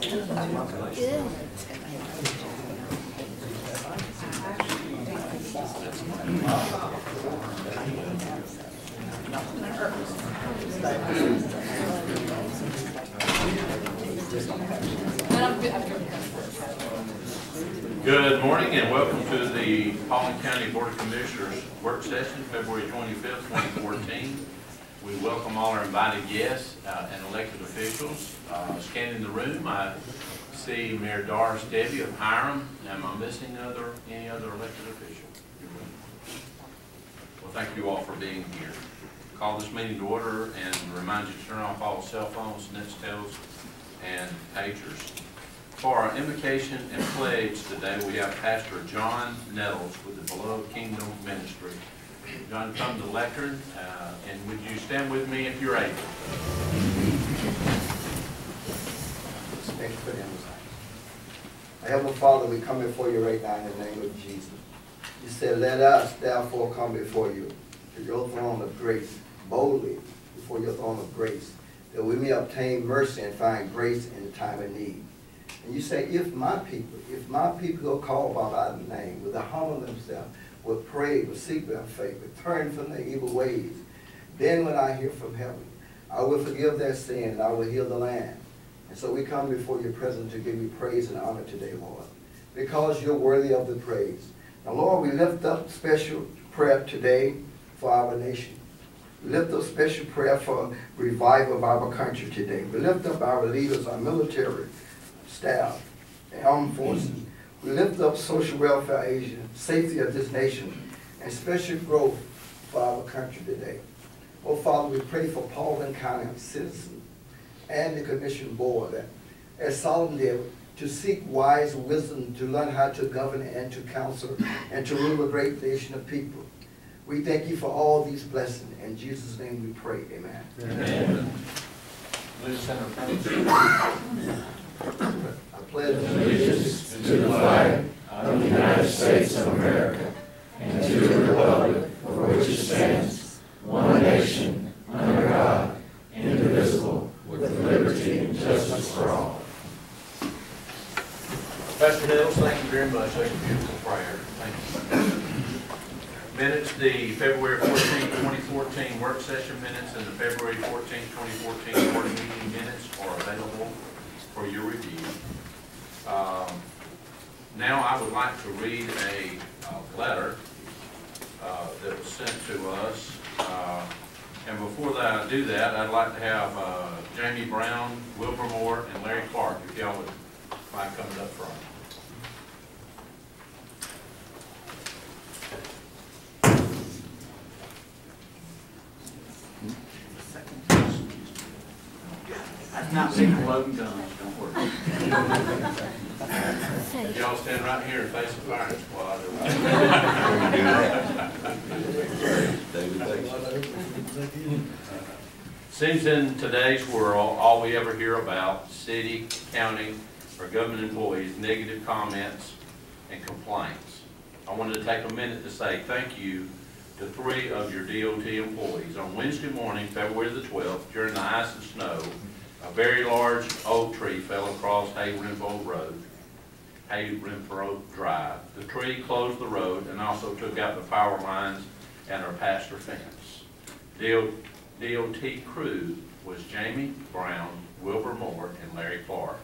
Good morning and welcome to the Paulding County Board of Commissioners work session, February 25th, 2014. We welcome all our invited guests and elected officials. Scanning the room, I see Mayor Doris Debbie of Hiram. Am I missing any other elected official? Well, thank you all for being here. Call this meeting to order and remind you to turn off all cell phones, Nextels, and pagers. For our invocation and pledge today, we have Pastor John Nettles with the Beloved Kingdom Ministry. John, come to the lectern, and would you stand with me if you're able? Thank you for the invitation. Heavenly Father, we come before you right now in the name of Jesus. You said, let us therefore come before you to your throne of grace, boldly before your throne of grace, that we may obtain mercy and find grace in the time of need. And you say, if my people will call by thy name, will humble themselves, will pray, will seek their faith, will turn from their evil ways, then when I hear from heaven, I will forgive their sin and I will heal the land. And so we come before your presence to give you praise and honor today, Lord, because you're worthy of the praise. Now, Lord, we lift up special prayer today for our nation. We lift up special prayer for revival of our country today. We lift up our leaders, our military staff, the armed forces. We lift up social welfare agents, safety of this nation, and special growth for our country today. Oh, Father, we pray for Paulding County citizens and the Commission Board as solemnly to seek wise wisdom, to learn how to govern and to counsel and to rule a great nation of people. We thank you for all these blessings. In Jesus' name we pray. Amen. Amen. I pledge allegiance to the flag of the United States of America and to the republic for which it stands, one nation, under God, indivisible, with liberty and justice for all. Pastor Nettles, thank you very much. That's a beautiful prayer. Thank you. Minutes, the February 14, 2014 work session minutes and the February 14, 2014 board meeting minutes are available for your review. Now I would like to read a letter that was sent to us. And before that I do that, I'd like to have Jamie Brown, Wilbur Moore, and Larry Clark, if y'all would mind coming up front. That's not people loading guns, don't worry. Y'all stand right here and face the firing squad. Seems in today's world, all we ever hear about, city, county, or government employees, negative comments and complaints. I wanted to take a minute to say thank you to 3 of your DOT employees. On Wednesday morning, February the 12th, during the ice and snow, a very large oak tree fell across Hay Renfro Drive. The tree closed the road and also took out the power lines and our pasture fence. DOT crew was Jamie Brown, Wilbur Moore, and Larry Clark.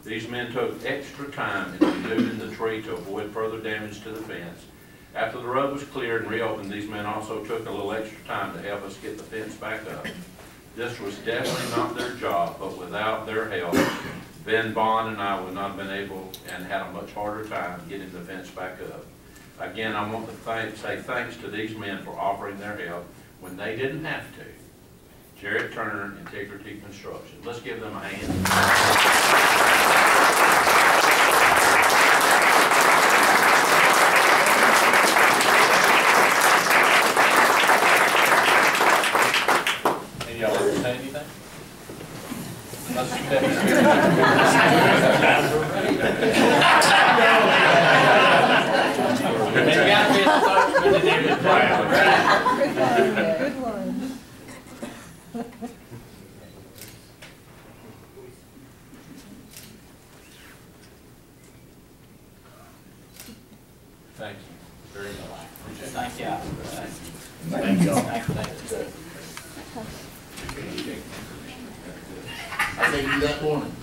These men took extra time in removing the tree to avoid further damage to the fence. After the road was cleared and reopened, these men also took a little extra time to help us get the fence back up. This was definitely not their job, but without their help, Ben Bond and I would not have been able and had a much harder time getting the fence back up. Again, I want to say thanks to these men for offering their help when they didn't have to. Jared Turner, Integrity Construction. Let's give them a hand. Y'all ever say anything? Let's step Good one. Thank you very much. Appreciate it. Thank you. Thank you. Thank you. I think you that morning.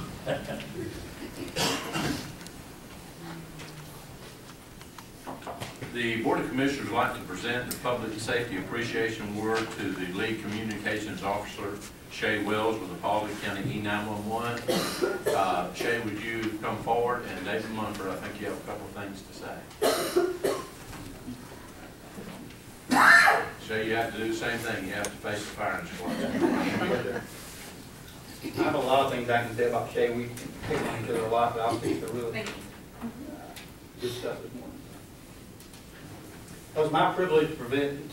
The Board of Commissioners would like to present the Public Safety Appreciation Award to the Lead Communications Officer, Shay Wells, with the Paulding County E911. Shay, would you come forward? And David Munford, I think you have a couple of things to say. Shay, you have to do the same thing. You have to face the firing squad. I have a lot of things I can say about Shay. We pick on each other a lot, but I'll speak to really good stuff this morning. It was my privilege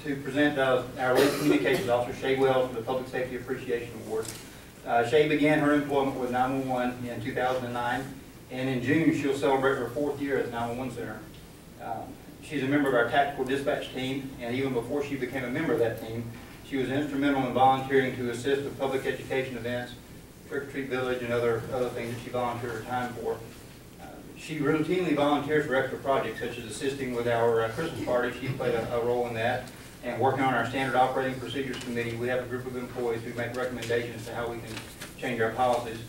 to present our Lead Communications Officer, Shay Wells, with the Public Safety Appreciation Award. Shay began her employment with 911 in 2009, and in June she'll celebrate her 4th year at the 911 Center. She's a member of our tactical dispatch team, and even before she became a member of that team, she was instrumental in volunteering to assist with public education events, Trick or Treat Village, and other things that she volunteered her time for. She routinely volunteers for extra projects, such as assisting with our Christmas party. She played a role in that. And working on our Standard Operating Procedures Committee, we have a group of employees who make recommendations to how we can change our policies.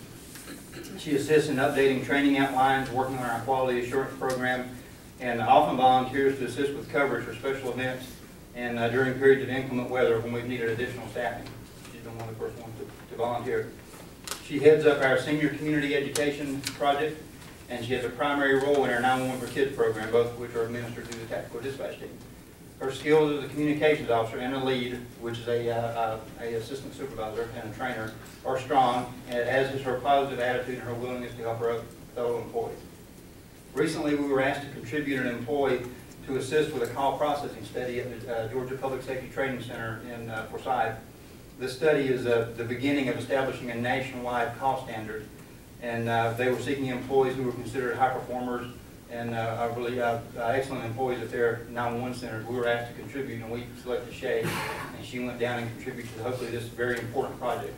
She assists in updating training outlines, working on our quality assurance program, and often volunteers to assist with coverage for special events and during periods of inclement weather when we've needed additional staffing. She's been one of the first ones to volunteer. She heads up our Senior Community Education Project, and she has a primary role in our 911 for Kids program, both of which are administered through the tactical dispatch team. Her skills as a communications officer and a lead, which is a assistant supervisor and a trainer, are strong, as is her positive attitude and her willingness to help her fellow employees. Recently, we were asked to contribute an employee to assist with a call processing study at the Georgia Public Safety Training Center in Forsyth. This study is the beginning of establishing a nationwide call standard. And they were seeking employees who were considered high performers and really excellent employees at their 911 centers. We were asked to contribute, and we selected Shay, and she went down and contributed to hopefully this very important project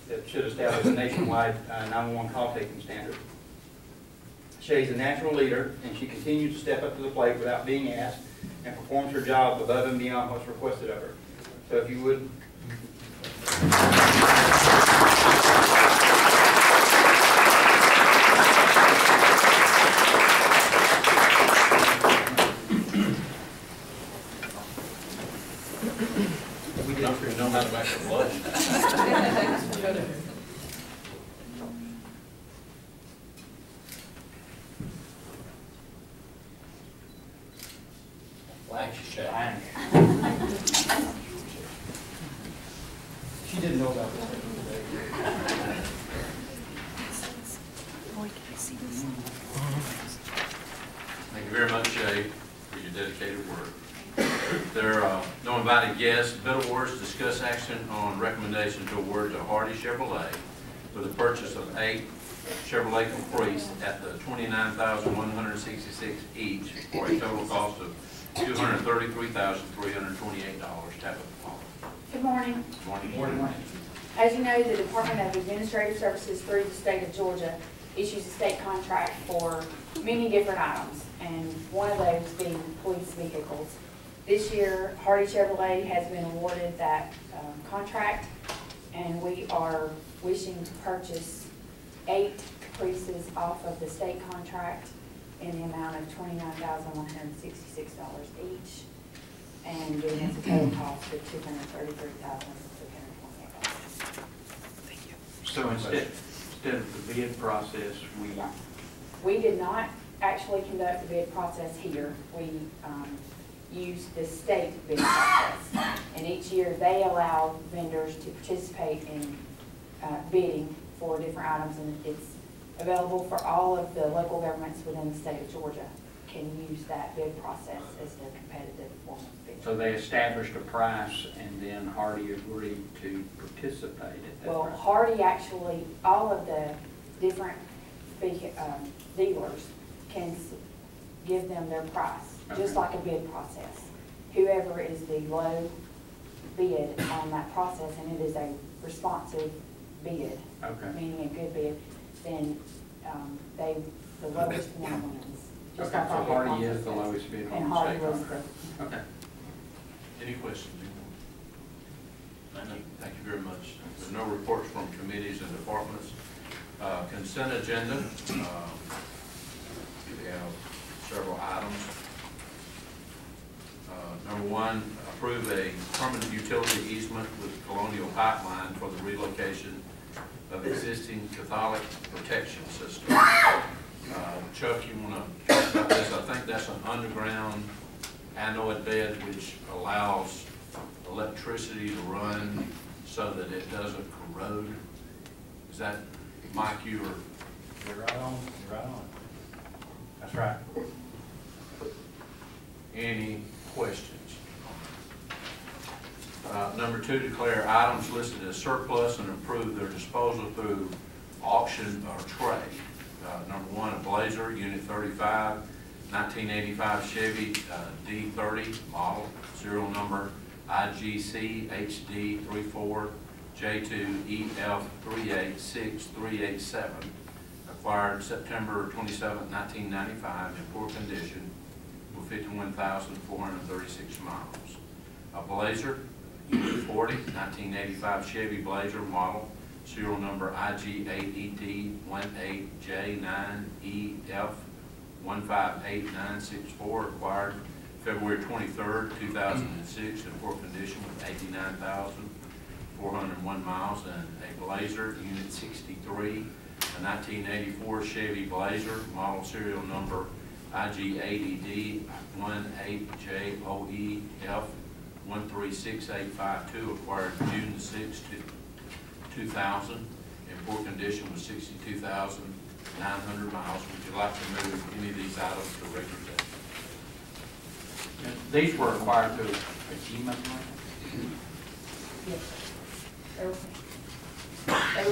that should establish a nationwide 911 call taking standard. Shay's a natural leader, and she continues to step up to the plate without being asked and performs her job above and beyond what's requested of her. So if you would. Know how to make a blush. Thank you, Shay. She didn't know about this. Thank you very much, Shay, for your dedicated work. There are no invited guests. Bid awards discuss action on recommendation to award to Hardy Chevrolet for the purchase of 8 Chevrolet Caprice at the $29,166 each for a total cost of $233,328. Tap of the Good morning. Morning. As you know, the Department of Administrative Services through the state of Georgia issues a state contract for many different items, and one of those being police vehicles. This year, Hardy Chevrolet has been awarded that contract, and we are wishing to purchase 8 Caprices off of the state contract in the amount of $29,166 each, and giving us a total cost of $233,328. Thank you. So instead of the bid process, we did not actually conduct the bid process here. We use the state bid process, and each year they allow vendors to participate in bidding for different items, and it's available for all of the local governments within the state of Georgia can use that bid process as their competitive form of bid. So they established a price, and then Hardy agreed to participate at that Well, price. Hardy actually, all of the different dealers can give them their price, just like a bid process. Whoever is the low bid on that process, and it is a responsive bid, meaning a good bid, then the lowest one wins, Just Okay, our so property Hardy is contract. the lowest bidder And on the Hardy state was contract. the, Okay. Any questions? Thank you very much. There's no reports from committees and departments. Consent agenda. We have several items. Number one, approve a permanent utility easement with Colonial Pipeline for the relocation of existing Catholic protection system. Chuck, you want to talk about this? I think that's an underground anode bed which allows electricity to run so that it doesn't corrode. Is that, Mike, you were? You're right on, you're right on. That's right. Any questions? Number two, declare items listed as surplus and approve their disposal through auction or trade. Number one, a Blazer, Unit 35, 1985 Chevy D30 model, serial number IGC HD 34J2 EF386387, acquired September 27, 1995, in poor condition with 51,436 miles. A Blazer, Unit 40, 1985 Chevy Blazer model, serial number IG8ED18J9EF158964, acquired February 23, 2006, in poor condition with 89,401 miles. And a Blazer, Unit 63, a 1984 Chevy Blazer, model serial number IG8ED18JOEF136852, acquired June 6, 2000, in poor condition with 62,900 miles. Would you like to move any of these items to regular session? These were acquired through a GMA grant. yes. They were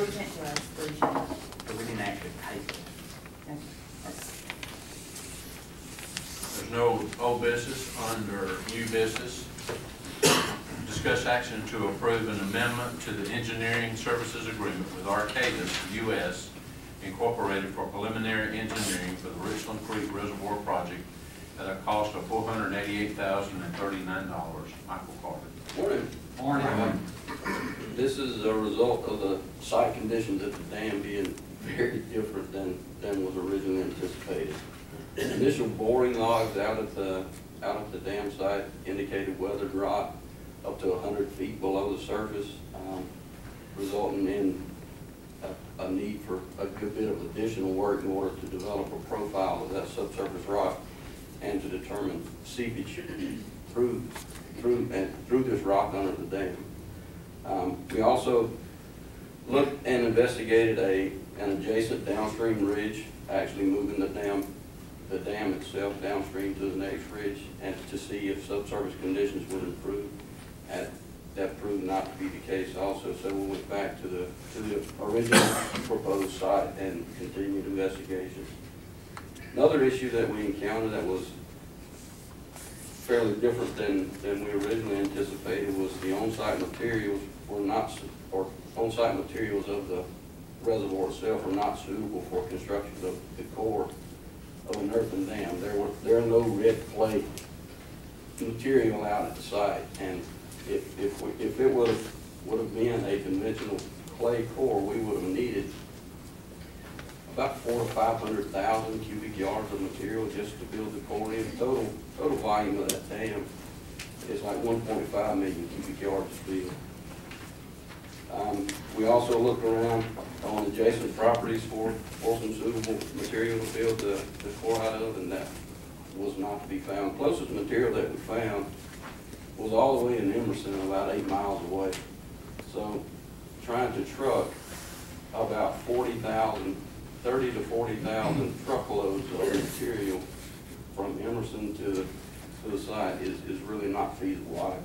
sent to us through Shane. So we didn't actually pay for it. That's- There's no old business. Under new business, discuss action to approve an amendment to the engineering services agreement with Arcadis US Incorporated for preliminary engineering for the Richland Creek Reservoir project at a cost of $488,039. Michael Carter. Morning. This is a result of the site conditions at the dam being very different than was originally anticipated. Initial boring logs out at the dam site indicated weathered rock up to 100 feet below the surface, resulting in a need for a good bit of additional work in order to develop a profile of that subsurface rock and to determine seepage through this rock under the dam. We also looked and investigated an adjacent downstream ridge, actually moving the dam itself downstream to the next ridge, and to see if subsurface conditions would improve. That proved not to be the case also, so we went back to the original proposed site and continued investigations. Another issue that we encountered that was fairly different than we originally anticipated was the on-site materials were not, or on-site materials of the reservoir itself were not suitable for construction of the core of an earthen dam. There are no red clay material out at the site, and if it would have been a conventional clay core, we would have needed about 400,000 to 500,000 cubic yards of material just to build the core in. Total volume of that dam is like 1.5 million cubic yards of steel. We also looked around on adjacent properties for some suitable material to build the core out of, and that was not to be found. Closest material that we found was all the way in Emerson, about 8 miles away. So trying to truck about 30 to 40,000 truckloads of material from Emerson to the site is really not feasible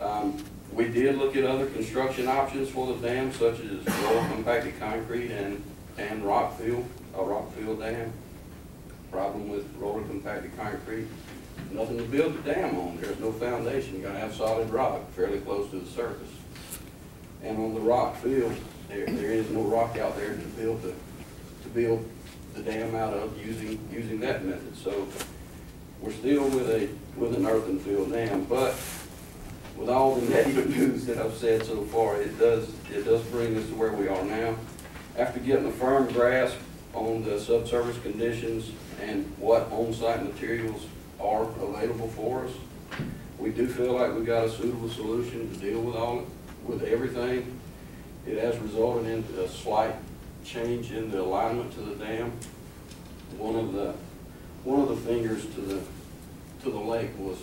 either. We did look at other construction options for the dam, such as roll compacted concrete and rock fill, a rock fill dam. Problem with roller compacted concrete, nothing to build the dam on. There's no foundation. You're gonna have solid rock fairly close to the surface. And on the rock fill, there is no rock out there to to build the dam out of using that method. So we're still with an earthen fill dam, but with all the negative news that I've said so far, it does bring us to where we are now. After getting a firm grasp on the subsurface conditions and what on-site materials are available for us, we do feel like we've got a suitable solution to deal with everything. It has resulted in a slight change in the alignment to the dam. One of the fingers to the lake was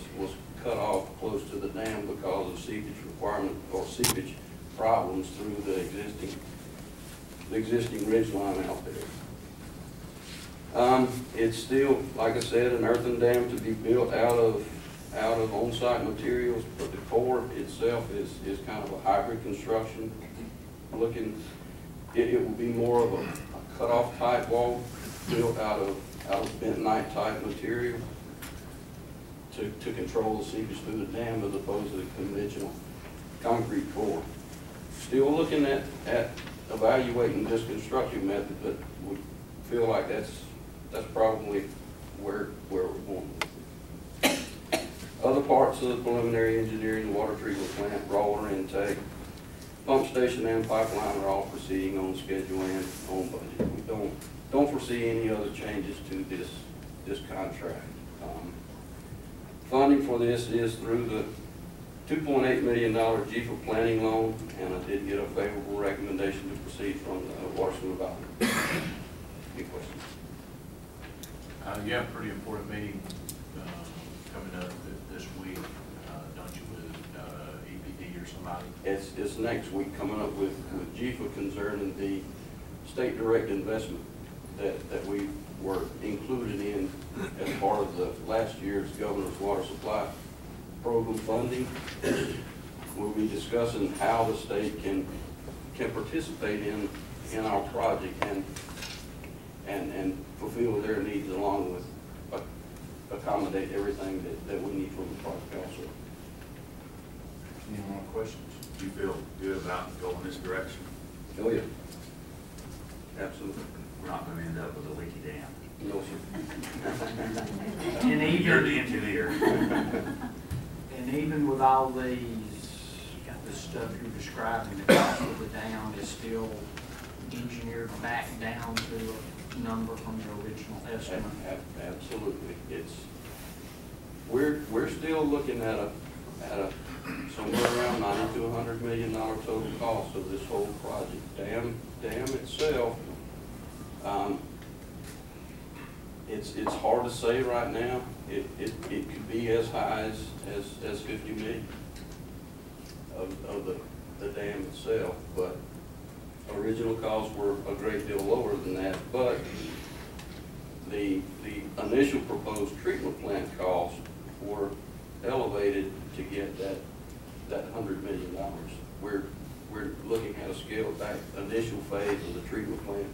cut off close to the dam because of seepage requirement or seepage problems through the existing ridge line out there. It's still, like I said, an earthen dam to be built out of on-site materials, but the core itself is kind of a hybrid construction. It will be more of a cut-off type wall built out of bentonite type material to control the seepage through the dam as opposed to the conventional concrete core. Still looking at evaluating this construction method, but we feel like that's probably where we're going. Other parts of the preliminary engineering, water treatment plant, raw water intake, pump station and pipeline are all proceeding on schedule and on budget. We don't foresee any other changes to this contract. Funding for this is through the $2.8 million GFA planning loan, and I did get a favorable recommendation to proceed from the Water Sewer Development. Any questions? You have a pretty important meeting coming up this week, don't you, with EPD or somebody? It's next week, coming up with GFA concerning the state direct investment that we were included in as part of the last year's Governor's Water Supply Program funding. We'll be discussing how the state can participate in our project and fulfill their needs along with accommodate everything that we need from the project also. Any more questions? Do you feel good about going this direction? Oh, yeah. Absolutely. We're not going to end up with a leaky dam. No, sir. And You're the even, engineer. and even with all these, the stuff you're describing, the cost of the dam is still engineered back down to a number from the original estimate. Absolutely. We're still looking at a somewhere around $90 to $100 million total cost of this whole project. Dam itself, it's hard to say right now. It could be as high as 50 million of the dam itself, but original costs were a great deal lower than that. But the initial proposed treatment plant costs were elevated to get that $100 million. We're looking at a scaled back initial phase of the treatment plant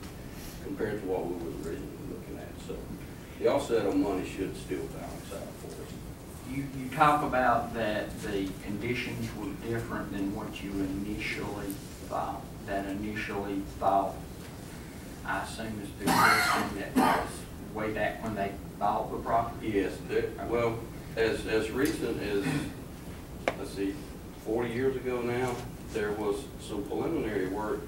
compared to what we were originally looking at. So the offset on money should still balance out for us. You talk about that the conditions were different than what you initially thought. That initially thought, I assume is the listing that was way back when they bought the property? Yes, well, as recent as, let's see, 40 years ago now, there was some preliminary work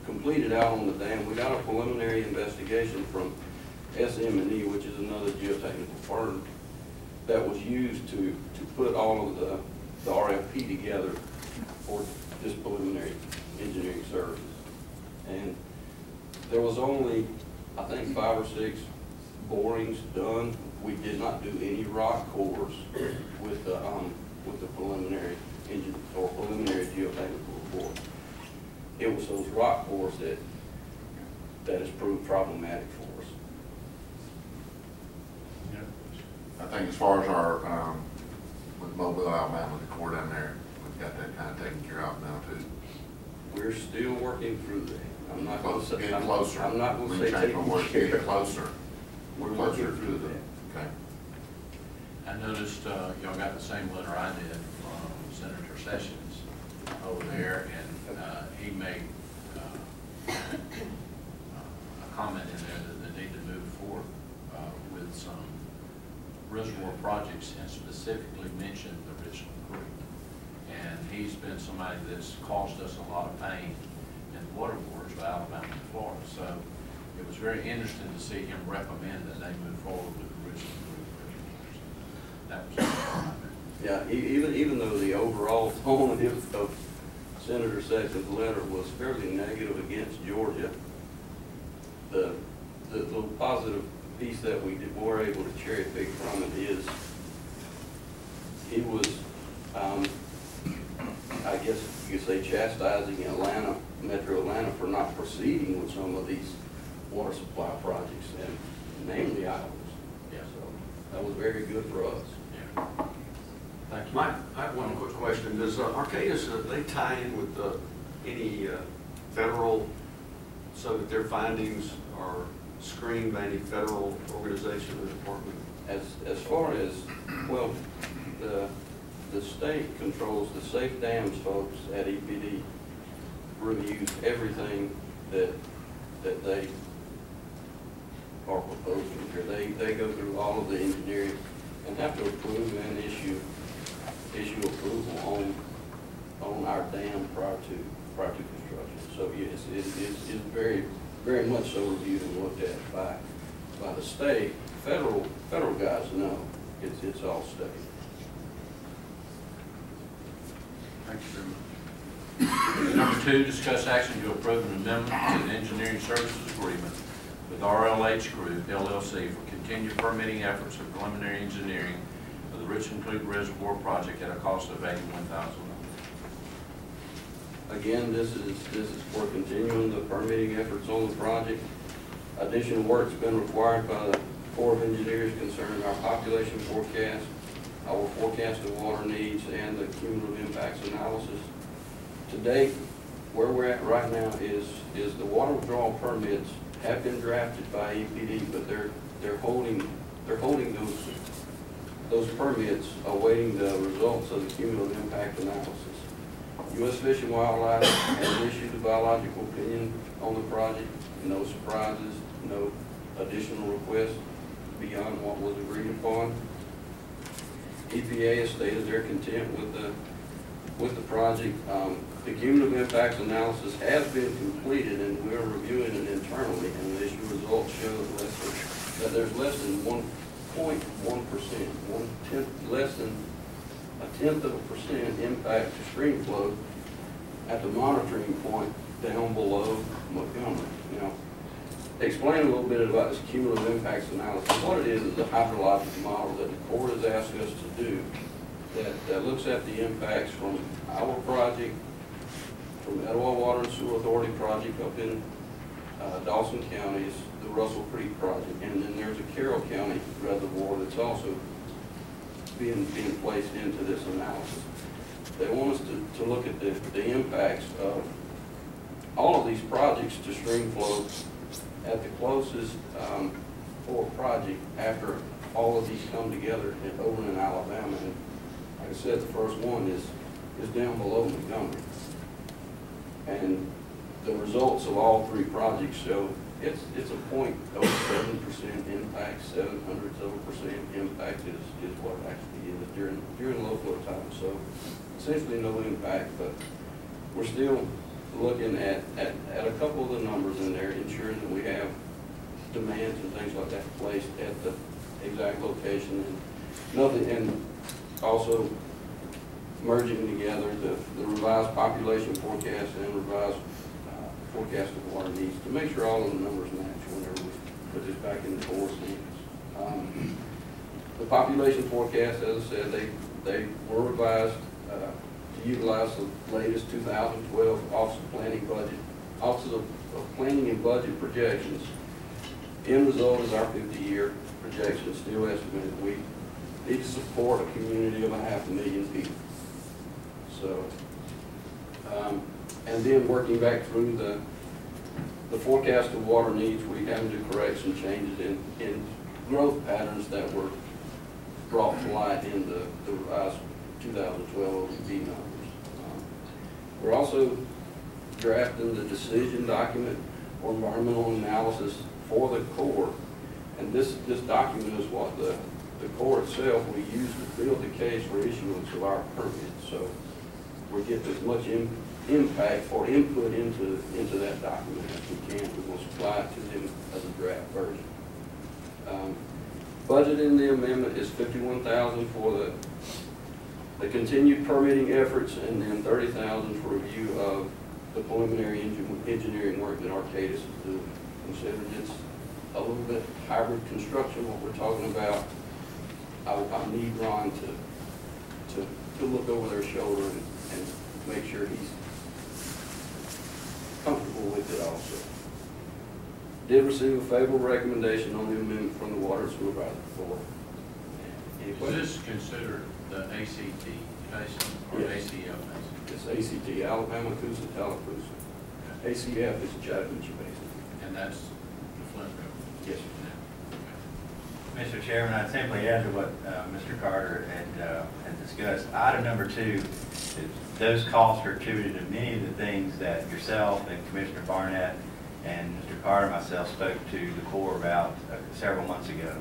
completed out on the dam. We got a preliminary investigation from SM&E, which is another geotechnical firm, that was used to put all of the RFP together for this preliminary engineering service. And there was only, I think, 5 or 6 borings done. We did not do any rock cores with the preliminary engine or preliminary geotechnical report. It was those rock cores that has proved problematic for us. I think as far as our, with Mobile, Alabama, the core down there, we've got that kind of taken care of now too. We're still working through that. I'm not going to say. Getting closer. I'm not going to say Change my words, taking getting care. closer. We're Closer working to through the, that. okay. I noticed y'all got the same letter I did from Senator Sessions over there, and he made comment in there that they need to move forward with some reservoir projects, and specifically mentioned the Richland Creek. And he's been somebody that's caused us a lot of pain in the water borders of Alabama and Florida. So it was very interesting to see him recommend that they move forward with the Richland Creek reservoirs. That was my comment. Yeah, even though the overall tone of Senator Sessions' letter was fairly negative against Georgia, the little positive piece that we were able to cherry pick from it is he was, I guess you could say, chastising Atlanta, Metro Atlanta, for not proceeding with some of these water supply projects, and namely ours. Yeah. So that was very good for us. Yeah. Thank you. Mike, I have one quick question. Does Arcadis, they tie in with any federal, so that their findings are screened by any federal organization or department? As far as, well, the state controls, the Safe Dams folks at EPD reviews everything that they are proposing here. They go through all of the engineering and have to approve and issue approval on our dam prior to construction. So yes, it's very, very much so reviewed and looked at by the state. Federal guys, no, it's all state. Thank you very much. Number 2, discuss action to approve an amendment to the engineering services agreement with RLH Group LLC for continued permitting efforts of preliminary engineering of the Richland Creek Reservoir project at a cost of $81,000. Again, this is for continuing the permitting efforts on the project. Additional work's been required by the Corps of Engineers concerning our population forecast, our forecast of water needs, and the cumulative impacts analysis. To date, where we're at right now is the water withdrawal permits have been drafted by EPD, but they're holding those permits, awaiting the results of the cumulative impact analysis. U.S. Fish and Wildlife has issued a biological opinion on the project. No surprises, no additional requests beyond what was agreed upon. EPA has stated their content with the project. The cumulative impacts analysis has been completed, and we are reviewing it internally, and the issue results show that there's less than 1.1%, less than a 0.1% impact to stream flow at the monitoring point down below Montgomery. Now, explain a little bit about this cumulative impacts analysis. What it is a hydrologic model that the Corps has asked us to do that looks at the impacts from our project, from Etowah Water and Sewer Authority project up in Dawson County, the Russell Creek project, and then there's a Carroll County reservoir that's also being placed into this analysis. They want us to look at the impacts of all of these projects to stream flow at the closest for a project after all of these come together over in Alabama. And like I said, the first one is down below Montgomery. And the results of all 3 projects show it's a 0.07% impact, 0.07% impact is what it actually is during low flow time. So essentially no impact, but we're still looking at a couple of the numbers in there, ensuring that we have demands and things like that placed at the exact location, and nothing, and also merging together the revised population forecast and revised forecast of water needs to make sure all of the numbers match whenever we put this back in the Corps' hands. The population forecast, as I said, they were revised to utilize the latest 2012 Office of Planning and Budget projections. End result is our 50-year projection still estimated. We need to support a community of 500,000 people. So, and then working back through the forecast of water needs, we have to correct some changes in growth patterns that were brought to light in the revised 2012 OEP numbers. We're also drafting the decision document or environmental analysis for the Corps. And this document is what the Corps itself we use to build the case for issuance of our permits. So we get as much impact or input into that document as we can. We will supply it to them as a draft version. Budget in the amendment is $51,000 for the continued permitting efforts, and then $30,000 for review of the preliminary engineering work that Arcadis is doing. Considering it's a little bit hybrid construction, what we're talking about, I need Ron to look over their shoulder and make sure he's comfortable with it also. Did receive a favorable recommendation on the amendment from the Water Supervisor Board. Any Is questions? this considered the ACT basin or Yes. ACL basin? It's ACT, Alabama, Coosa, Tallapoosa. ACF is Chattahoochee Basin. And that's the Flint River? Yes, Mr. Chairman, I'd simply add to what Mr. Carter had discussed. Item number 2, is those costs are attributed to many of the things that yourself and Commissioner Barnett and Mr. Carter and myself spoke to the Corps about several months ago.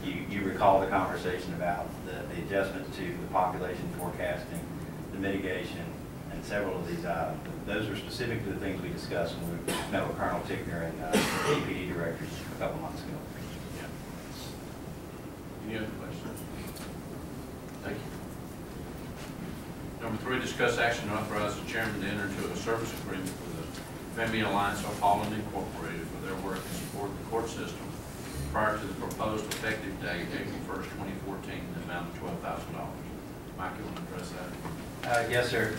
You recall the conversation about the adjustments to the population forecasting, the mitigation, and several of these items. Those are specific to the things we discussed when we met with Colonel Tickner and the DPD directors a couple months ago. Any other questions? Thank you. Number 3, discuss action to authorize the chairman to enter into a service agreement with the Family Alliance of Holland Incorporated for their work in support of the court system prior to the proposed effective date, April 1st, 2014, in the amount of $12,000. Mike, you want to address that? Yes, sir.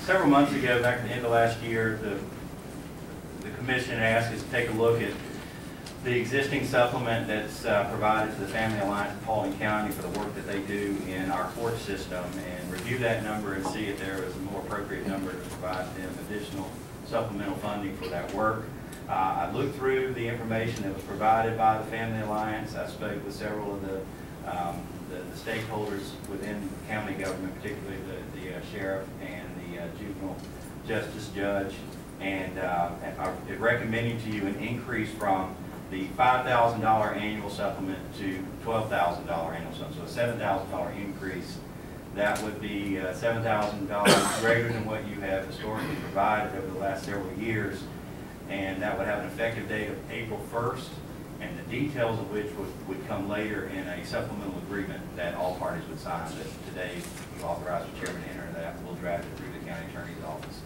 Several months ago, back at the end of last year, the commission asked us to take a look at the existing supplement that's provided to the Family Alliance of Paulding County for the work that they do in our court system, and review that number and see if there was a more appropriate number to provide them additional supplemental funding for that work. I looked through the information that was provided by the Family Alliance. I spoke with several of the stakeholders within county government, particularly the sheriff and the juvenile justice judge, and are recommending to you an increase from the $5,000 annual supplement to $12,000 annual supplement, so a $7,000 increase. That would be $7,000 greater than what you have historically provided over the last several years, and that would have an effective date of April 1st, and the details of which would come later in a supplemental agreement that all parties would sign. That today you authorize the chairman to enter that. We'll draft it through the county attorney's office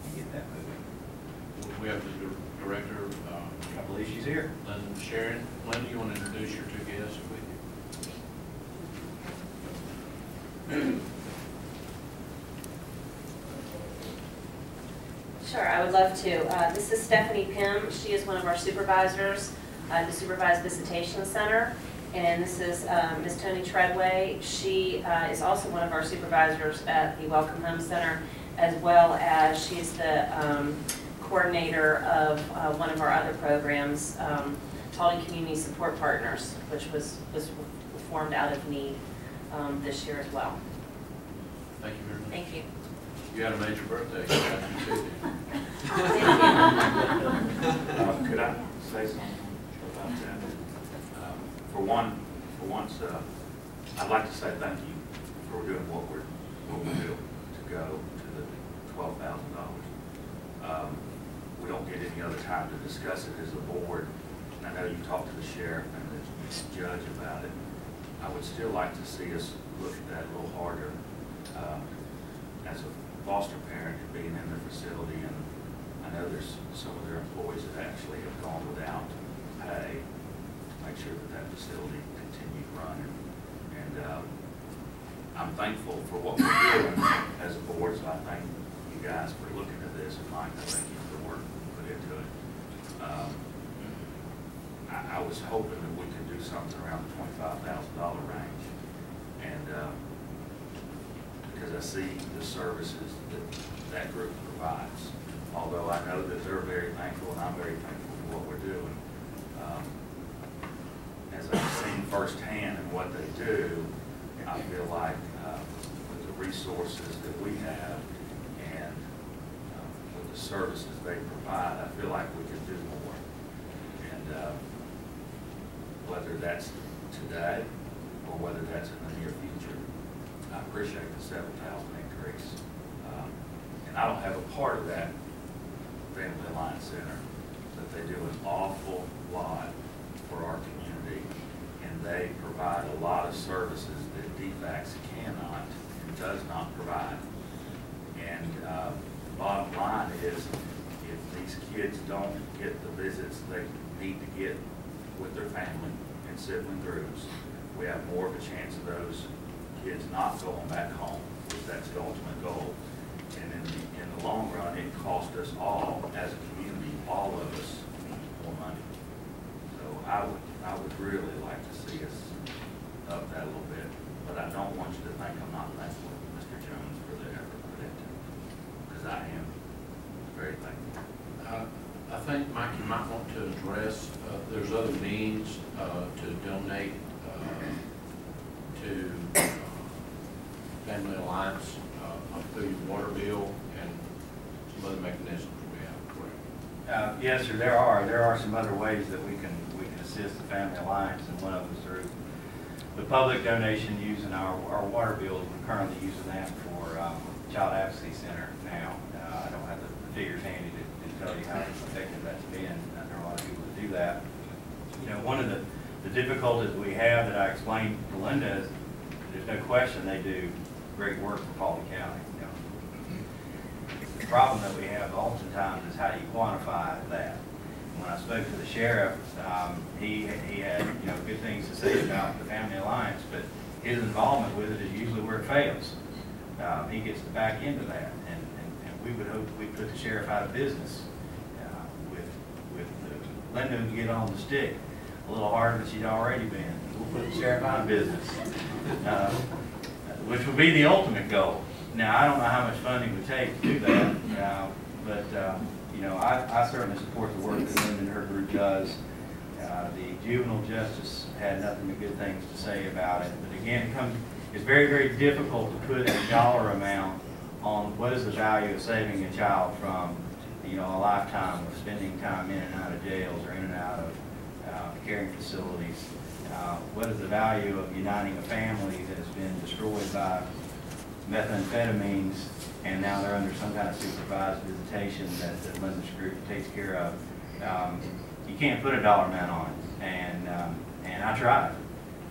and get that moving. We have the director. I believe she's here. Linda Sharon. Linda, you want to introduce your 2 guests with you? Sure, I would love to. This is Stephanie Pym. She is one of our supervisors at the Supervised Visitation Center. And this is Ms. Toni Treadway. She is also one of our supervisors at the Welcome Home Center, as well as she's the coordinator of one of our other programs, Paulding Community Support Partners, which was formed out of need this year as well. Thank you very much. Thank you. You had a major birthday. Could I say something about that? For once, I'd like to say thank you for doing what we're doing to go to the $12,000. We don't get any other time to discuss it as a board. I know you talked to the sheriff and the judge about it. I would still like to see us look at that a little harder. As a foster parent being in their facility, and I know there's some of their employees that actually have gone without pay to make sure that facility continued running. And I'm thankful for what we're doing as a board, so I thank you guys for looking at this, and Mike, I thank you for the work you put into it. I was hoping that we could do something around the $25,000 range, and because I see the services that group provides. Although I know that they're very thankful, and I'm very thankful for what we're doing. As I've seen firsthand in what they do, I feel like with the resources that we have and with the services they provide, I feel like we could do more. that's today or whether that's in the near future. I appreciate the 7,000 increase. And I don't have a part of that Family Alliance Center, but they do an awful lot for our community, and they provide a lot of services that DFACS cannot and does not provide. And bottom line is, if these kids don't get the visits they need to get with their family in sibling groups, we have more of a chance of those kids not going back home, if that's the ultimate goal. And in the long run, it costs us all, as a community, all of us, more money. So I would really like to see us up that a little bit, but I don't want you to think I'm not thankful to Mr. Jones for the effort put into it, because I am very thankful. I think, Mike, you might want to address, there's other means to donate to Family Alliance through your water bill and some other mechanisms we have, correct? Yes, sir, there are some other ways that we can assist the Family Alliance, and one of them is through the public donation using our water bills. We're currently using that for Child Advocacy Center now. I don't have the figures handy to tell you how effective that's been. I know a lot of people that do that. You know, one of the difficulties we have that I explained to Linda is there's no question they do great work for Paulding County. You know. The problem that we have oftentimes is how do you quantify that? When I spoke to the sheriff, he had good things to say about the Family Alliance, but his involvement with it is usually where it fails. He gets the back end of that, and we would hope we put the sheriff out of business with Linda to get on the stick a little harder than she'd already been. We'll put the sheriff out of business, which would be the ultimate goal. Now, I don't know how much funding it would take to do that, but I certainly support the work that Linda and her group does. The juvenile justice had nothing but good things to say about it. But again, it's very, very difficult to put a dollar amount on what is the value of saving a child from, a lifetime of spending time in and out of jails or in and out of caring facilities. What is the value of uniting a family that has been destroyed by methamphetamines, and now they're under some kind of supervised visitation that Linda's group takes care of. You can't put a dollar amount on it, and I tried,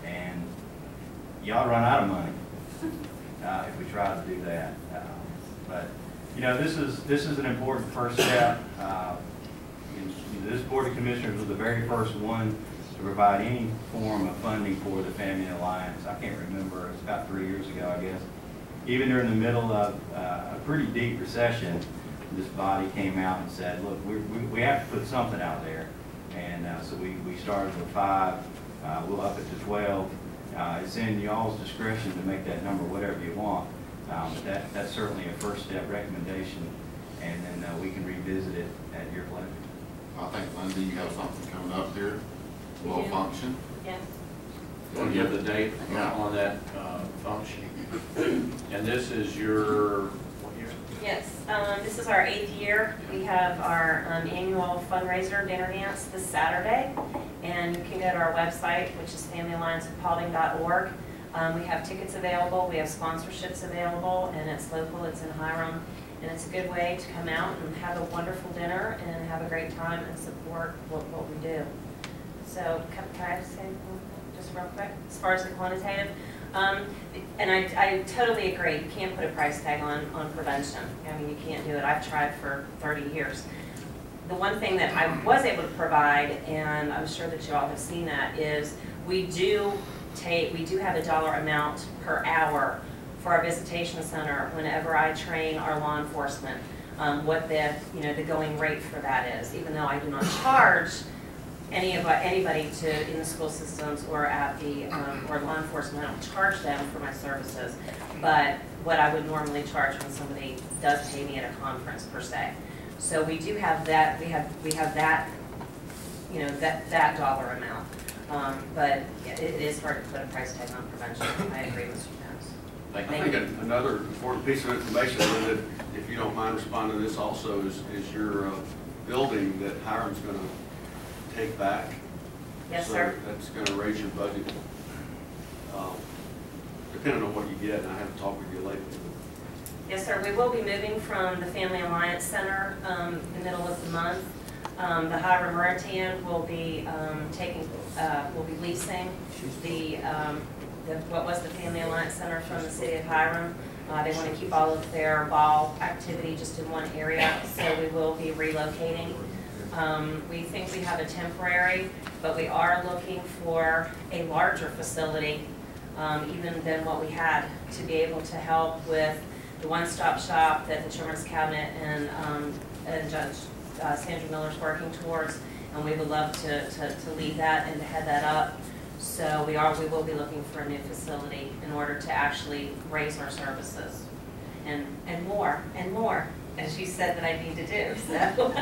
and y'all run out of money if we try to do that. But this is an important first step. This Board of Commissioners was the very first one to provide any form of funding for the Family Alliance. I can't remember, it's about 3 years ago, I guess. Even during the middle of a pretty deep recession, this body came out and said, look, we have to put something out there. And so we started with 5, we'll up it to 12. It's in y'all's discretion to make that number whatever you want. But that's certainly a first step recommendation, and then we can revisit it at your pleasure. I think, Linda, you have something coming up here, a little function. Yes. You want to give the date on that function? And this is your, what year? Yes, this is our 8th year. We have our annual fundraiser dinner dance this Saturday, and you can go to our website, which is FamilyAllianceOfPaulding.org. We have tickets available, we have sponsorships available, and it's local, it's in Hiram, and it's a good way to come out and have a wonderful dinner and have a great time and support what we do. So can I just say just real quick, as far as the quantitative? And I totally agree, you can't put a price tag on prevention. I mean, you can't do it. I've tried for 30 years. The one thing that I was able to provide, and I'm sure that you all have seen that, is we do have a dollar amount per hour for our visitation center whenever I train our law enforcement, what the going rate for that is, even though I do not charge anybody in the school systems or at the or law enforcement. I don't charge them for my services, but what I would normally charge when somebody does pay me at a conference per se. So we do have that. We have that, that dollar amount. But it is hard to put a price tag on prevention. I agree with you guys. I think another important piece of information, Linda, if you don't mind responding to this also, is your building that Hiram's going to take back Yes, So sir. that's gonna raise your budget, depending on what you get, and I haven't talked with you lately. Yes, sir. We will be moving from the Family Alliance Center the middle of the month. The Hiram Meritan will be will be leasing what was the Family Alliance Center from the city of Hiram. They want to keep all of their ball activity just in one area, so we will be relocating. We think we have a temporary, but we are looking for a larger facility, even than what we had, to be able to help with the one-stop shop that the Chairman's Cabinet and Judge Sandra Miller's working towards, and we would love to lead that and to head that up. So we will be looking for a new facility in order to actually raise our services and more, as you said that I need to do. So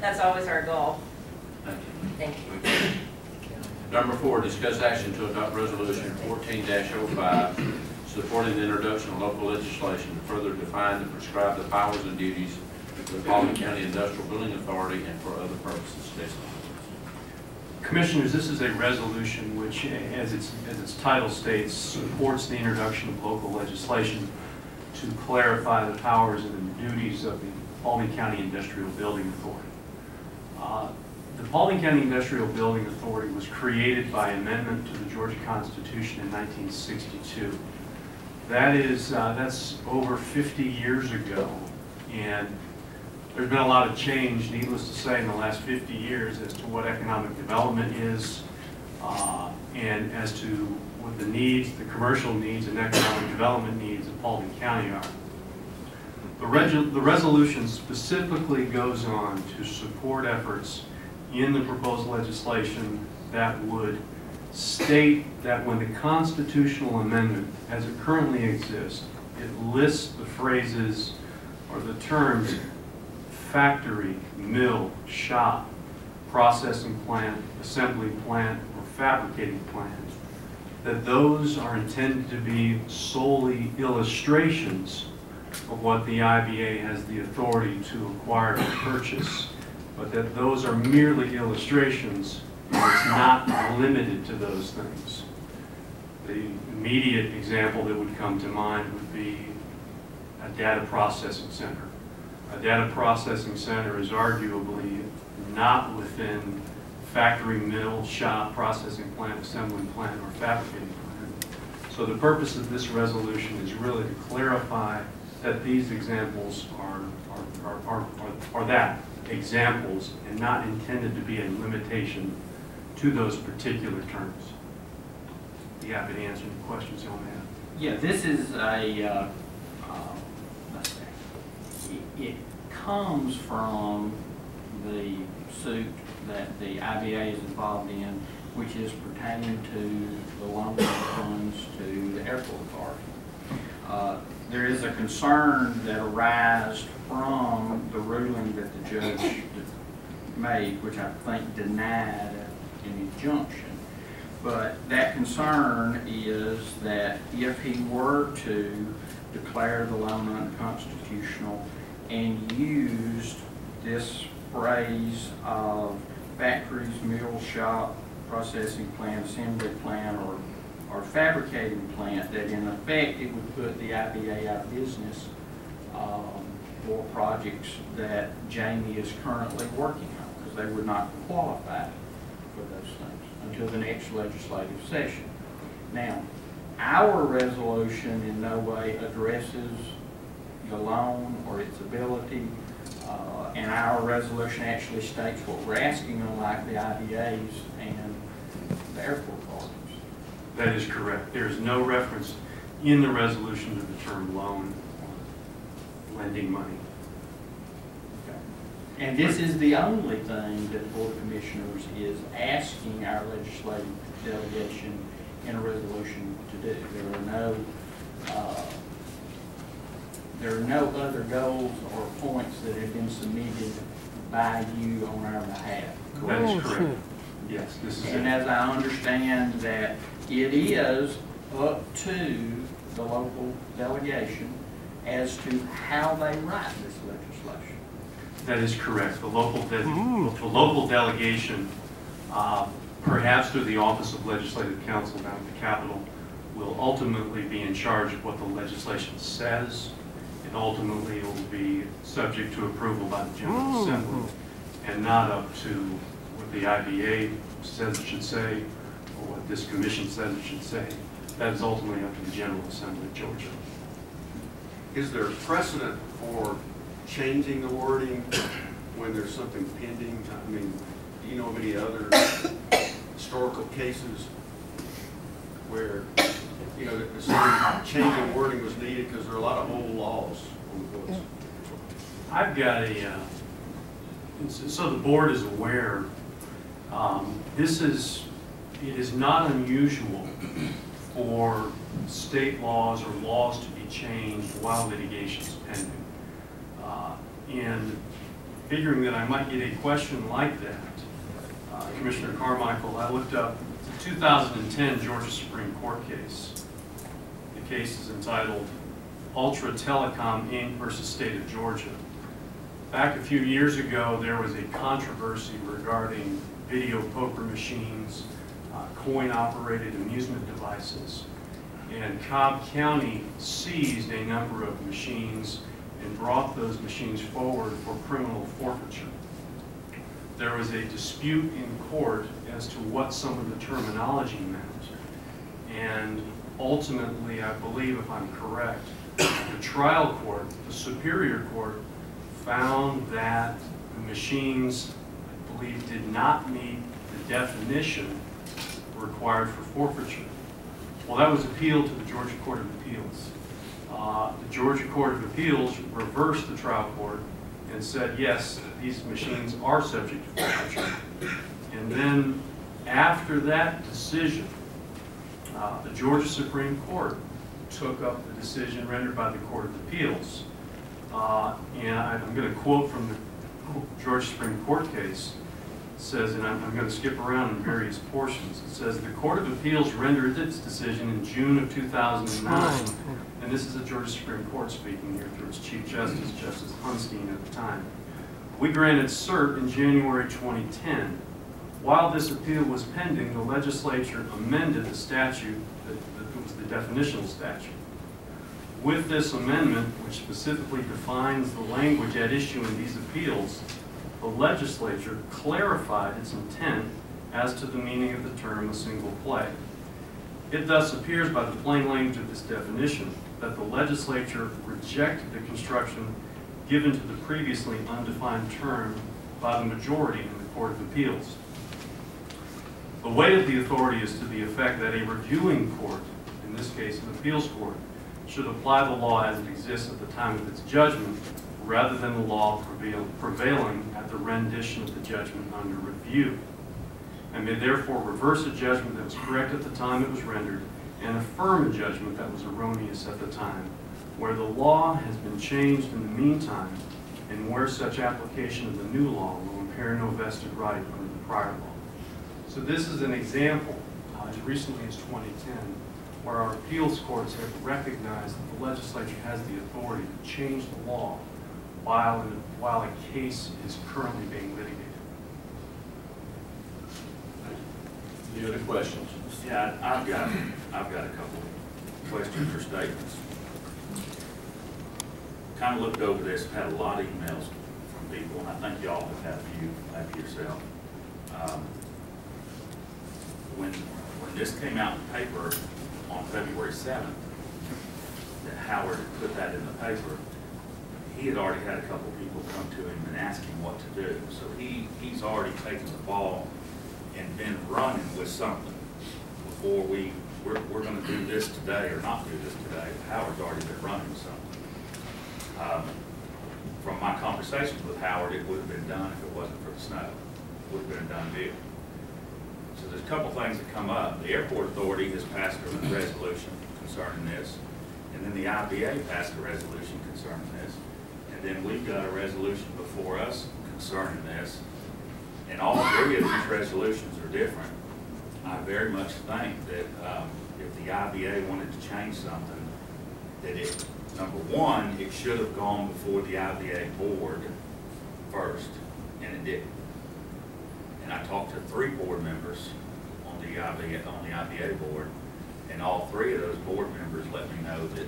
that's always our goal. Thank you. Thank you. Number 4, discuss action to adopt resolution 14-05, supporting the introduction of local legislation to further define and prescribe the powers and duties of the Paulding County Industrial Building Authority and for other purposes. Commissioners, this is a resolution which, as its title states, supports the introduction of local legislation to clarify the powers and the duties of the Paulding County Industrial Building Authority. The Paulding County Industrial Building Authority was created by amendment to the Georgia Constitution in 1962. That's over 50 years ago, and there's been a lot of change, needless to say, in the last 50 years as to what economic development is, and as to what the needs, the commercial needs and economic development needs of Paulding County are. The resolution specifically goes on to support efforts in the proposed legislation that would state that when the constitutional amendment, as it currently exists, it lists the phrases or the terms factory, mill, shop, processing plant, assembly plant, or fabricating plant, that those are intended to be solely illustrations of what the IBA has the authority to acquire and purchase, but that those are merely illustrations and it's not limited to those things. The immediate example that would come to mind would be a data processing center. A data processing center is arguably not within factory, mill, shop, processing plant, assembly plant, or fabricating plant. So the purpose of this resolution is really to clarify that these examples are that, examples, and not intended to be a limitation to those particular terms. Be happy to answer any questions you may have. Yeah, this is a, let's see, it comes from the suit that the IBA is involved in, which is pertaining to the loan funds to the airport authority. There is a concern that arises from the ruling that the judge made, which I think denied an injunction. But that concern is that if he were to declare the loan unconstitutional and used this phrase of factories, mill, shop, processing plant, assembly plant, or fabricating plant, that in effect it would put the IBA out of business for projects that Jamie is currently working on, because they would not qualify for those things until the next legislative session. Now, our resolution in no way addresses the loan or its ability, and our resolution actually states what we're asking, unlike the IBAs and the airport authorities. That is correct. There is no reference in the resolution to the term loan or lending money. Okay. And this is the only thing that the Board of Commissioners is asking our legislative delegation in a resolution to do. There are no other goals or points that have been submitted by you on our behalf. That is correct. Yes, this is And as I understand that it is up to the local delegation as to how they write this legislation. That is correct. The local delegation perhaps through the Office of Legislative Counsel down at the Capitol, will ultimately be in charge of what the legislation says, and ultimately it will be subject to approval by the General Assembly, and not up to what the IBA says it should say, or what this commission says it should say. That is ultimately up to the General Assembly of Georgia. Is there precedent for changing the wording when there's something pending? I mean, do you know of any other historical cases where, you know, that some change in wording was needed because there are a lot of old laws on the books? I've got a, so the board is aware, it is not unusual for state laws or laws to be changed while litigation is pending. And figuring that I might get a question like that, Commissioner Carmichael, I looked up the 2010 Georgia Supreme Court case. The case is entitled Ultra Telecom Inc. versus State of Georgia. Back a few years ago, there was a controversy regarding video poker machines, coin-operated amusement devices, and Cobb County seized a number of machines and brought those machines forward for criminal forfeiture. There was a dispute in court as to what some of the terminology meant, and ultimately, I believe, if I'm correct, the trial court, the Superior Court, found that the machines, I believe, did not meet the definition required for forfeiture. Well, that was appealed to the Georgia Court of Appeals. The Georgia Court of Appeals reversed the trial court and said, yes, these machines are subject to forfeiture. And then after that decision, the Georgia Supreme Court took up the decision rendered by the Court of Appeals. And I'm going to quote from the Georgia Supreme Court case. It says, and I'm going to skip around in various portions. It says, the Court of Appeals rendered its decision in June of 2009, and this is the Georgia Supreme Court speaking here through its Chief Justice, Justice Hunstein at the time. We granted cert in January 2010. While this appeal was pending, the legislature amended the statute, that was the definitional statute. With this amendment, which specifically defines the language at issue in these appeals, the legislature clarified its intent as to the meaning of the term a single play. It thus appears by the plain language of this definition that the legislature rejected the construction given to the previously undefined term by the majority in the Court of Appeals. The weight of the authority is to the effect that a reviewing court, in this case an appeals court, should apply the law as it exists at the time of its judgment, rather than the law prevailing at the rendition of the judgment under review, and may therefore reverse a judgment that was correct at the time it was rendered and affirm a judgment that was erroneous at the time, where the law has been changed in the meantime, and where such application of the new law will impair no vested right under the prior law. So this is an example, as recently as 2010, where our appeals courts have recognized that the legislature has the authority to change the law while a case is currently being litigated. Any other questions? Yeah, I've got a couple of questions or statements. Kind of looked over this, had a lot of emails from people, and I think y'all have had a few like yourself. When this came out in the paper on February 7th, that Howard had put that in the paper, he had already had a couple of people come to him and ask him what to do. So he's already taken the ball and been running with something before we're going to do this today or not do this today. Howard's already been running with something. From my conversations with Howard, it would have been done if it wasn't for the snow. It would have been a done deal. So there's a couple things that come up. The airport authority has passed a resolution concerning this, and then the IBA passed a resolution concerning this, and then we've got a resolution before us concerning this, and all three of these resolutions are different. I very much think that if the IBA wanted to change something, that it, number one, it should have gone before the IBA board first, and it didn't. And I talked to 3 board members the IBA board, and all three of those board members let me know that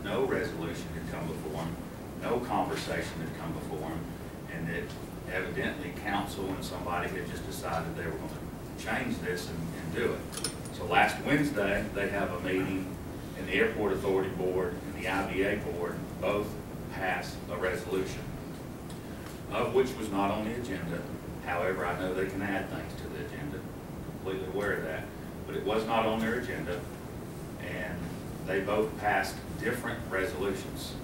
no resolution had come before them, no conversation had come before them, and that evidently council and somebody had just decided they were going to change this and do it. So last Wednesday, they have a meeting, and the Airport Authority Board and the IBA Board both passed a resolution, of which was not on the agenda. However, I know they can add things to the agenda, completely aware of that, but it was not on their agenda, and they both passed different resolutions.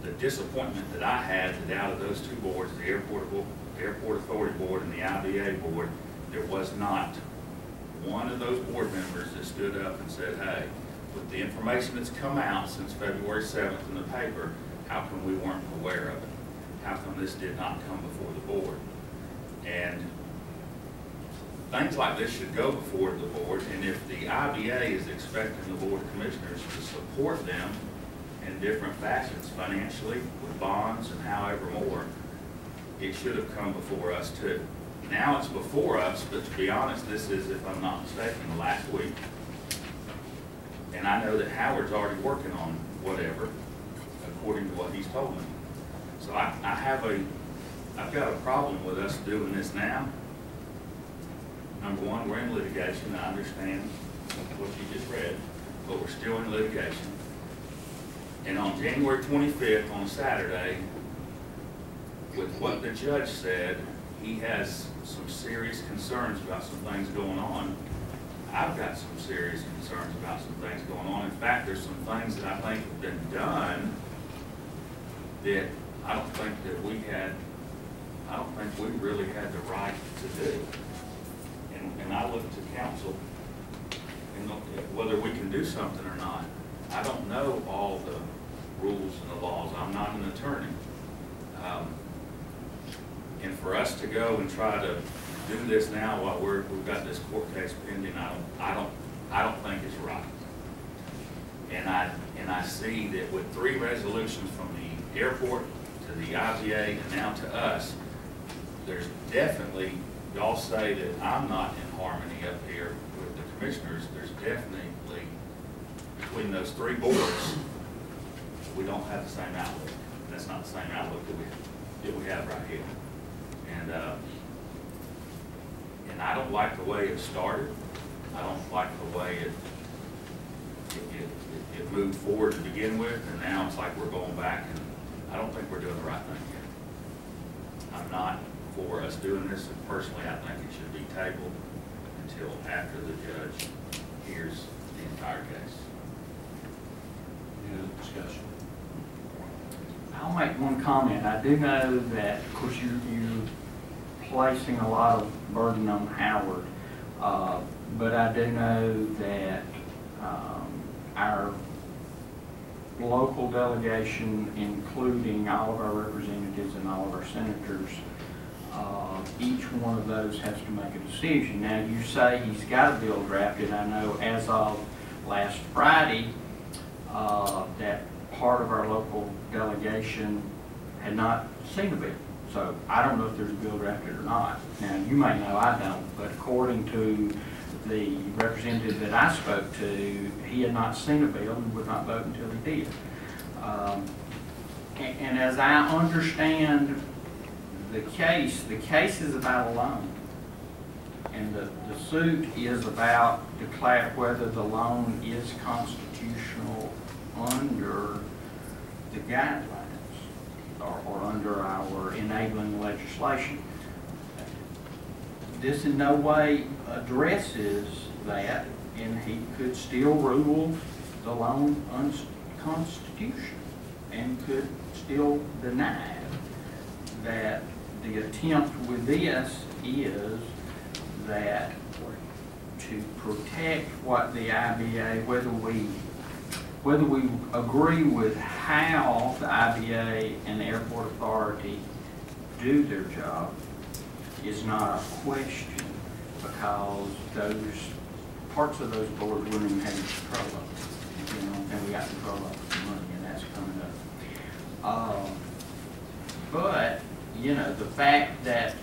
The disappointment that I had that out of those two boards, the Airport Authority Board and the IBA Board, there was not one of those board members that stood up and said, hey, with the information that's come out since February 7th in the paper, how come we weren't aware of it? How come this did not come before the board? And things like this should go before the board, and if the IBA is expecting the Board of Commissioners to support them in different facets, financially, with bonds and however more, it should have come before us too. Now it's before us, but to be honest, this is, if I'm not mistaken, the last week. And I know that Howard's already working on whatever, according to what he's told me. So I've got a problem with us doing this now. Number one, we're in litigation. I understand what you just read, but we're still in litigation. And on January 25th, on Saturday, with what the judge said, he has some serious concerns about some things going on. I've got some serious concerns about some things going on. In fact, there's some things that I think have been done that I don't think we really had the right to do. And I look to council and look at whether we can do something or not. I don't know all the rules and the laws. I'm not an attorney. And for us to go and try to do this now while we've got this court case pending, I don't think it's right. And I see that with 3 resolutions from the airport to the IBA and now to us, there's definitely, y'all say that I'm not in harmony up here with the commissioners. There's definitely, between those 3 boards, we don't have the same outlook. That's not the same outlook that we have right here. And I don't like the way it started. I don't like the way it moved forward to begin with, and now it's like we're going back, and I don't think we're doing the right thing here. I'm not for us doing this, and personally I think it should be tabled until after the judge hears the entire case. Any other discussion? I'll make one comment. I do know that, of course, you're placing a lot of burden on Howard, but I do know that our local delegation, including all of our representatives and all of our senators, each one of those has to make a decision. Now, you say he's got a bill drafted. I know as of last Friday, that part of our local delegation had not seen a bill. So I don't know if there's a bill drafted or not. Now, you may know, I don't, but according to the representative that I spoke to, he had not seen a bill and would not vote until he did. And as I understand the case is about a loan. And the suit is about declare whether the loan is constitutional under the guidelines or under our enabling legislation. This in no way addresses that, and he could still rule the loan unconstitutional and could still deny that the attempt with this is that to protect what the IBA, whether we agree with how the IBA and the airport authority do their job is not a question, because those parts of those boards wouldn't even have control of it, you know, and we got control of the money, and that's coming up. But, you know, the fact that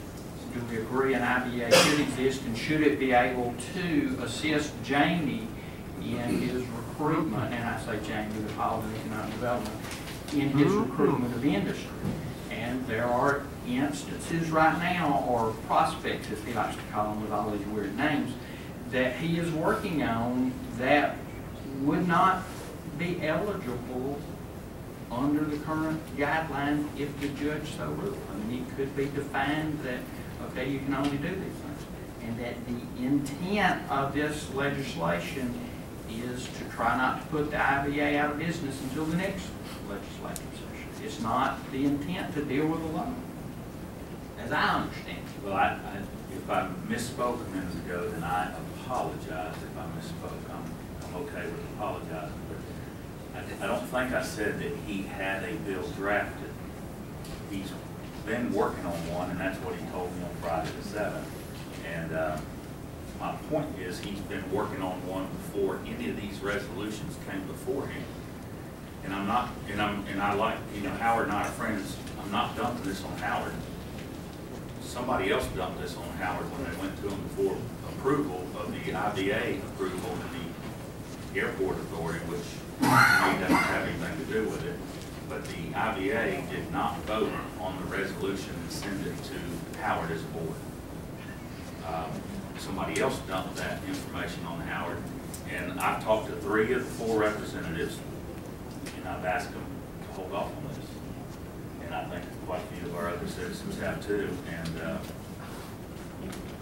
do we agree an IBA should exist, and should it be able to assist Jamie in his recruitment, and I say Jamie, the College of Economic Development, in his recruitment of industry. And there are instances right now, or prospects, as he likes to call them with all these weird names, that he is working on that would not be eligible under the current guidelines if the judge so ruled. I mean, it could be defined that, okay, you can only do these things. And that the intent of this legislation is to try not to put the IBA out of business until the next legislative session. It's not the intent to deal with the loan, as I understand it. Well, if I misspoke a minute ago, then I apologize if I misspoke. I'm okay with apologizing, but I don't think I said that he had a bill drafted. He's been working on one, and that's what he told me on Friday the 7th. And my point is, he's been working on one before any of these resolutions came before him. And I'm not, and I like, you know, Howard and I are friends. I'm not dumping this on Howard. Somebody else dumped this on Howard when they went to him before approval of the IBA approval of the airport authority, which to me doesn't have anything to do with it. But the IBA did not vote on the resolution and send it to Howard as a board. Somebody else dumped that information on Howard, and I've talked to 3 of the 4 representatives, and I've asked them to hold off on this. And I think quite a few of our other citizens have too. And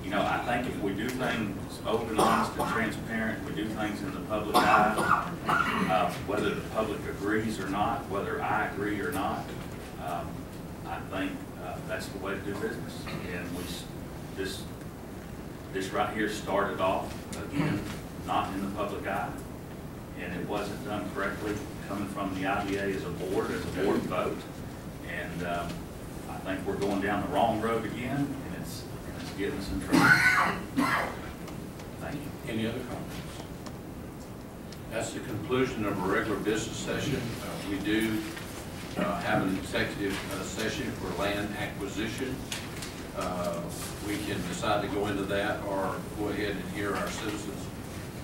you know, I think if we do things open, honest, and transparent, we do things in the public eye, whether the public agrees or not, whether I agree or not, I think that's the way to do business. And this right here started off, again, not in the public eye, and it wasn't done correctly, coming from the IBA as a board vote. And I think we're going down the wrong road again, and it's getting us in trouble. Thank you. Any other comments? That's the conclusion of a regular business session. We do have an executive session for land acquisition. We can decide to go into that or go ahead and hear our citizens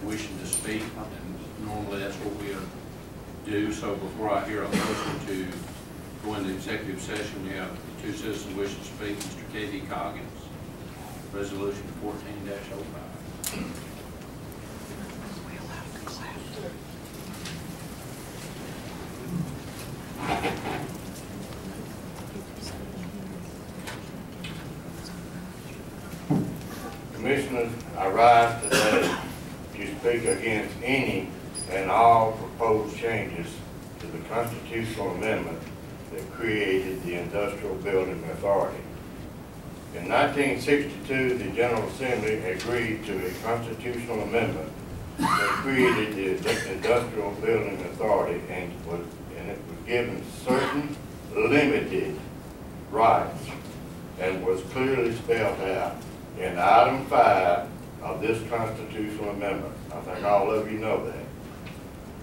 wishing to speak. And normally that's what we do. So before I hear a motion to go into executive session, we have 2 citizens wishing to speak. Mr. K.D. Coggins, resolution 14-05. Commissioners, I rise today to speak against any and all proposed changes to the constitutional amendment that created the Industrial Building Authority. In 1962, the General Assembly agreed to a constitutional amendment that created the Industrial Building Authority, and it was given certain limited rights and was clearly spelled out in item 5 of this constitutional amendment. I think all of you know that.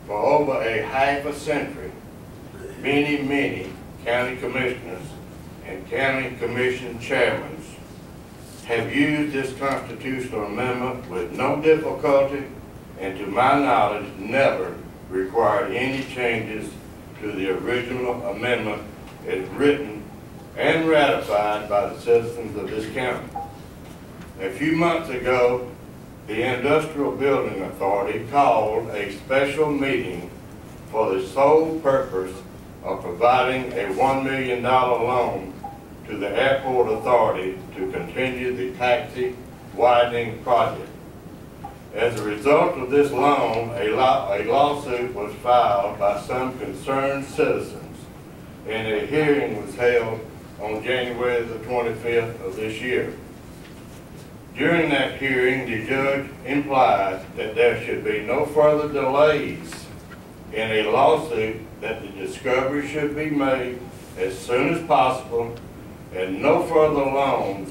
For over a half a century, many county commissioners and county commission chairmen have used this constitutional amendment with no difficulty, and to my knowledge never required any changes to the original amendment as written and ratified by the citizens of this county. A few months ago, the Industrial Building Authority called a special meeting for the sole purpose of providing a $1 million loan to the Airport Authority to continue the taxi widening project. As a result of this loan, a lawsuit was filed by some concerned citizens, and a hearing was held on January the 25th of this year. During that hearing, the judge implied that there should be no further delays in a lawsuit, that the discovery should be made as soon as possible, and no further loans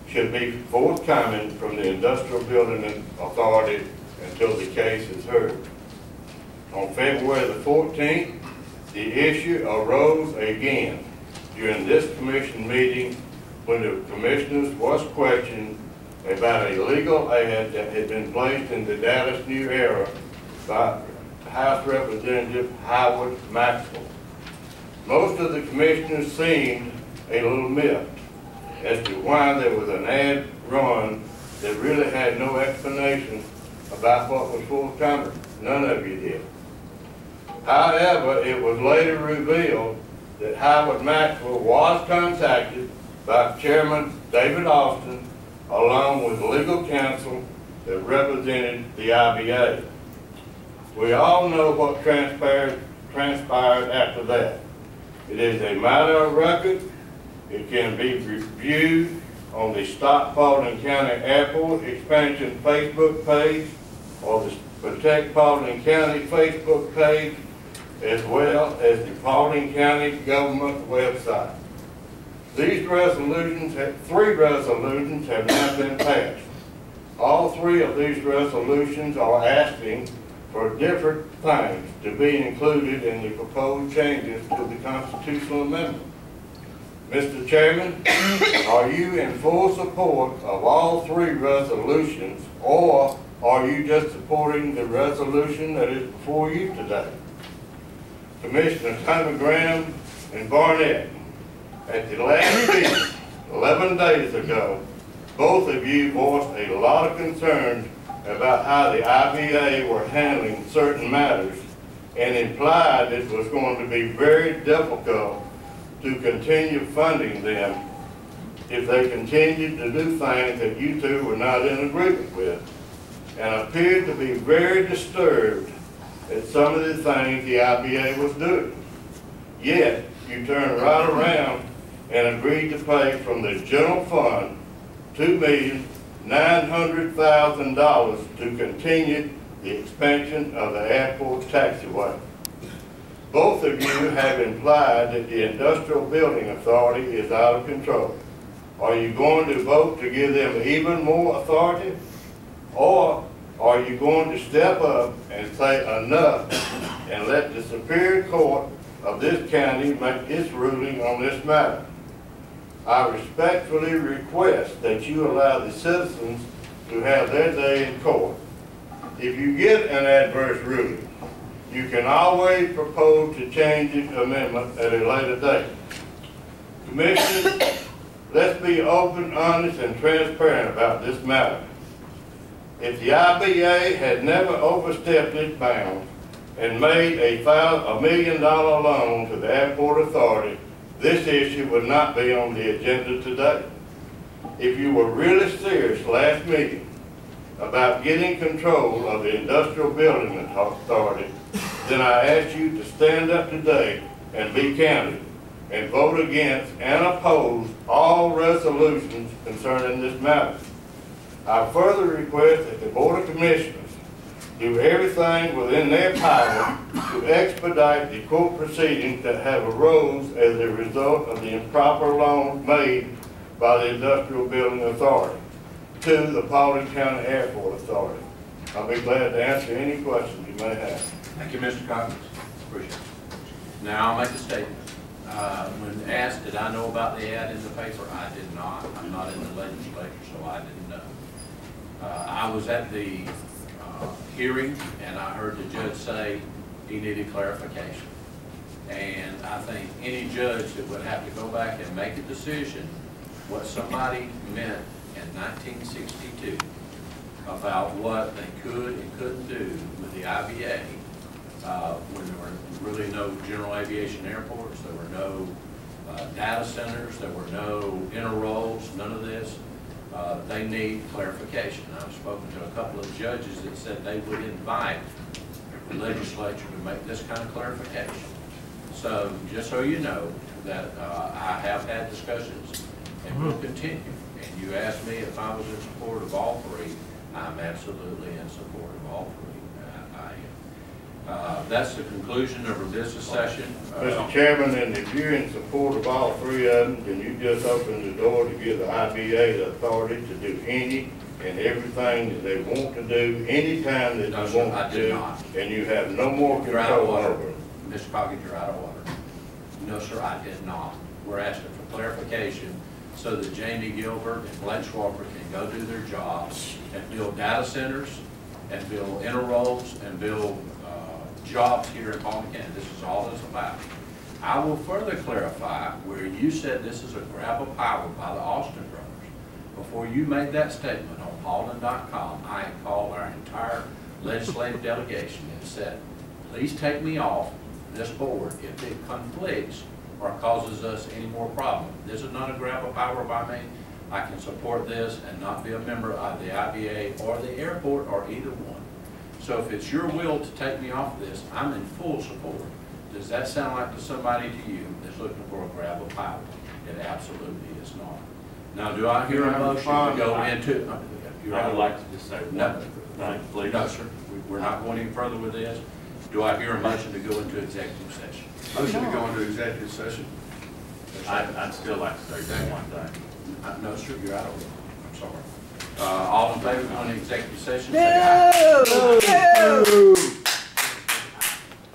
should be forthcoming from the Industrial Building Authority until the case is heard. On February the 14th, the issue arose again during this commission meeting when the commissioners was questioned about a legal ad that had been placed in the Dallas New Era by House Representative Howard Maxwell. Most of the commissioners seemed a little miffed as to why there was an ad run that really had no explanation about what was forthcoming. None of you did. However, it was later revealed that Howard Maxwell was contacted by Chairman David Austin along with legal counsel that represented the IBA. We all know what transpired after that. It is a matter of record. It can be reviewed on the Stop Paulding County Airport Expansion Facebook page or the Protect Paulding County Facebook page, as well as the Paulding County government website. These resolutions, three resolutions have now been passed. All three of these resolutions are asking for different things to be included in the proposed changes to the constitutional amendment. Mr. Chairman, are you in full support of all three resolutions, or are you just supporting the resolution that is before you today? Commissioners Hunter Graham and Barnett, at the last meeting, 11 days ago, both of you voiced a lot of concerns about how the IBA were handling certain matters and implied it was going to be very difficult to continue funding them if they continued to do things that you two were not in agreement with, and appeared to be very disturbed at some of the things the IBA was doing. Yet, you turned right around and agreed to pay from the general fund $2,900,000 to continue the expansion of the airport taxiway. Both of you have implied that the Industrial Building Authority is out of control. Are you going to vote to give them even more authority? Or are you going to step up and say enough and let the Superior Court of this county make its ruling on this matter? I respectfully request that you allow the citizens to have their day in court. If you get an adverse ruling, you can always propose to change the amendment at a later date. Commissioners, let's be open, honest, and transparent about this matter. If the IBA had never overstepped its bounds and made a $1 million loan to the airport authority, this issue would not be on the agenda today. If you were really serious last meeting about getting control of the Industrial Building Authority, then I ask you to stand up today and be candid and vote against and oppose all resolutions concerning this matter. I further request that the Board of Commissioners do everything within their power to expedite the court proceedings that have arose as a result of the improper loan made by the Industrial Building Authority to the Paulding County Airport Authority. I'll be glad to answer any questions you may have. Thank you, Mr. Coggins. Appreciate it. Now, I'll make a statement. When asked, did I know about the ad in the paper? I did not. I'm not in the legislature, so I didn't know. I was at the hearing, and I heard the judge say he needed clarification. And I think any judge that would have to go back and make a decision what somebody meant in 1962 about what they could and couldn't do with the IBA when there were really no general aviation airports, there were no data centers, there were no interroles, none of this. They need clarification. I've spoken to a couple of judges that said they would invite the legislature to make this kind of clarification. So just so you know that I have had discussions and will continue. And you asked me if I was in support of all three. I'm absolutely in support of all three. That's the conclusion of our business session. Mr. Chairman, and if you're in support of all three of them, then you just open the door to give the IBA the authority to do any and everything that they want to do, anytime that No, they sir, want I to did do, not. and you have no more You're out of control order. over it. Mr. Coggins, you're out of order. No, sir, I did not. We're asking for clarification so that Jamie Gilbert and Blake Schwarber can go do their jobs and build data centers and build interroads and build jobs here in Paulding County. This is all it's about. I will further clarify where you said this is a grab of power by the Austin brothers. Before you made that statement on Paulding.com, I had called our entire legislative delegation and said, please take me off this board if it conflicts or causes us any more problem. This is not a grab of power by me. I can support this and not be a member of the IBA or the airport or either one. So if it's your will to take me off this, I'm in full support. Does that sound like to somebody to you that's looking for a grab of power? It absolutely is not. Now, do I hear a motion to go into? I would like to just say one thing, please. No, sir. We're not going any further with this. Do I hear a motion to go into executive session? Motion to go into executive session. I'd still like to say just one thing. No, sir, you're out of order. I'm sorry. All in favor of going into executive session, say aye. No!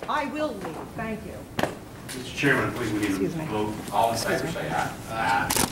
I will leave, thank you. Mr. Chairman, please, we need to Excuse me. vote. All in favor, say aye. Aye.